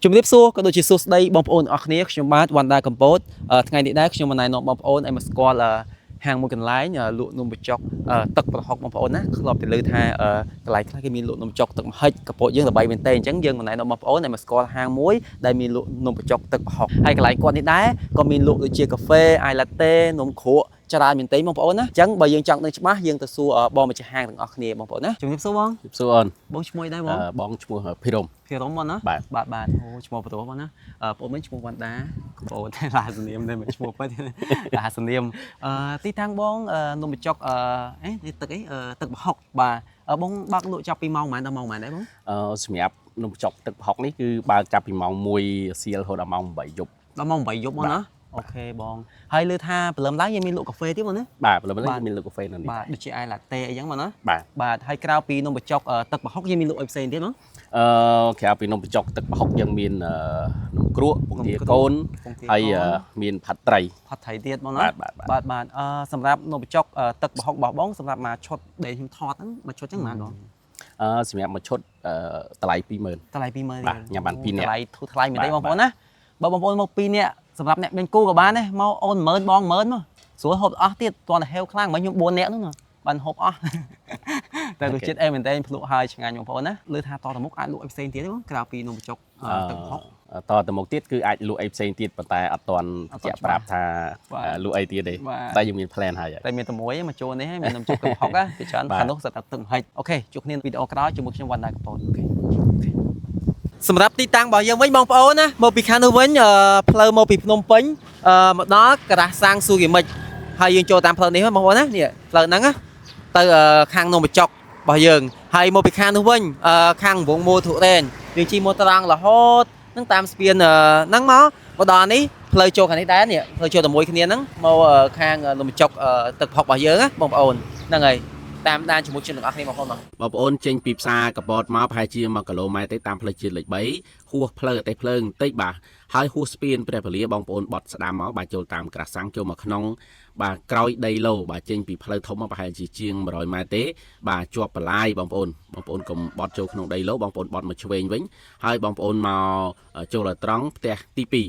ជំរាបសួរក៏ដូចជាសួស្តីបងប្អូនអរគ្នាខ្ញុំបាទវណ្ណដាកម្ពុជាថ្ងៃនេះដែរខ្ញុំមិនណែនាំបងប្អូនឲ្យមកស្គាល់ហាងមួយកន្លែងលក់នំបញ្ចុកទឹកប្រហុកបងប្អូនណាធ្លាប់តែលើថាកន្លែងខ្លះគេមានលក់នំបញ្ចុកទឹកម្ហិចកពតយើងល្បីមែនទេអញ្ចឹងយើងមិនណែនាំបងប្អូនឲ្យមកស្គាល់ហាងមួយដែលមានលក់នំបញ្ចុកទឹកប្រហុកហើយកន្លែងគាត់នេះដែរក៏មានលក់ដូចជាកាហ្វេអាយឡាតេនំគ្រក់ច្រើនមែនទេបងប្អូនណាអញ្ចឹងបើយើងចង់ដឹងច្បាស់យើងទៅសួរបងម្ចាស់ហាងទាំងអស់គ្នាបងប្អូនណាជំរាបសួរបងជំរាបសួរអូនបងឈ្មោះអីដែរបងឈ្មោះភិរមបងណាបាទអូឈ្មោះបន្ទោះបងណាបងមិញឈ្មោះវណ្ណដាបងតែឡាសនាមតែឈ្មោះពិតឡាសនាមទីតាំងបងនំបញ្ចុកទឹកទឹកប្រហុកបាទបងបើកលក់ចាប់ពីម៉ោងប៉ុន្មានដល់ម៉ោងប៉ុន្មានដែរបងសម្រាប់នំបញ្ចុកទឹកប្រហុកនេះគឺបើកចាប់ពីម៉ោង1សៀលរហូតដល់ម៉ោង8យប់ដល់ម៉ោង8យប់បងណាអូខេបងហើយលើថាព្រលឹមឡើងយើងមានលក់កាហ្វេទៀតបងណាបាទព្រលឹមឡើងមានលក់កាហ្វេនៅនេះបាទដូចជាអាយឡាតេអីចឹងបងណាបាទបាទហើយក្រៅពីនំបញ្ចុកទឹកប្រហុកយើងមានលក់អីផ្សេងទៀតបងក្រៅពីនំបញ្ចុកទឹកប្រហុកយើងមាននំគ្រក់ពងទាកូនហើយមានផាត់ត្រីទៀតបងណាបាទសម្រាប់នំបញ្ចុកទឹកប្រហុករបស់បងសម្រាប់មកឈុតដែលខ្ញុំថតហ្នឹងមកឈុតចឹងប៉ុន្មានបងសម្រាប់មកឈុតតម្លៃ20000តម្លៃ20000រៀលញ៉ាំបាន2នាក់តម្លៃធូរថ្លៃមែនទេបងប្អូនណាបើបងប្អូនមក2នាក់សម្រាប់អ្នកមានគូក៏បានដែរមកអូន10000បង10000មកស្រួលហូបអស់ទៀតគ្រាន់តែហេវខ្លាំងមិញខ្ញុំ4នាក់ហ្នឹងណាបានហូបអស់តែរសជាតិអីមែនតើភ្លក់ហើយឆ្ងាញ់បងប្អូនណាលើថាតទៅមុខអាចលក់អីផ្សេងទៀតទេបងក្រៅពីនំបញ្ចុកទឹកប្រហុកតទៅមុខទៀតគឺអាចលក់អីផ្សេងទៀតប៉ុន្តែអត់ទាន់ជាក់ប្រាប់ថាលក់អីទៀតទេតែយើងមាន plan ហើយតែមានតែមួយមកចូលនេះហើយមាននំបញ្ចុកទឹកប្រហុកពីច្រើនខាងនោះសិតតែទឹកម្ហិចអូខេជួបគ្នាវីដេអូក្រោយជាមួយខ្ញុំវណ្ណដាកពតអូខេសម្រាប់ទីតាំងរបស់យើងវិញបងប្អូនណាមកពីខាងនោះវិញផ្លូវមកពីភ្នំពេញមកដល់ការ៉ាសាំងស៊ូគីមិចហើយយើងចូលតាមផ្លូវនេះបងប្អូនណានេះផ្លូវហ្នឹងទៅខាងនំបញ្ចុករបស់យើងហើយមកពីខាងនោះវិញខាងវងមូធុរេនយើងជិះម៉ូតូត្រង់រហូតនឹងតាមស្ពានហ្នឹងមកដល់នេះផ្លូវចូលខាងនេះដែរនេះផ្លូវចូលតែមួយគ្នាហ្នឹងមកខាងនំបញ្ចុកទឹកប្រហុករបស់យើងណាបងប្អូនហ្នឹងហើយតាមដានជាមួយជនទាំងអស់គ្នាបងប្អូនបងប្អូនចេញពីផ្សារកពតមកប្រហែលជា1គីឡូម៉ែត្រទេតាមផ្លូវជាតិលេខ3ហួសផ្លូវអតិភ្លើងបន្តិចបាទហើយហួសស្ពានព្រះពលាបងប្អូនបត់ស្ដាំមកបាទចូលតាមក្រាសាំងចូលមកក្នុងបាទក្រោយដីឡូបាទចេញពីផ្លូវធំមកប្រហែលជាង100ម៉ែត្រទេបាទជាប់បន្លាយបងប្អូនកុំបត់ចូលក្នុងដីឡូបងប្អូនបត់មកឆ្វេងវិញហើយបងប្អូនមកចូលឲ្យត្រង់ផ្ទះទី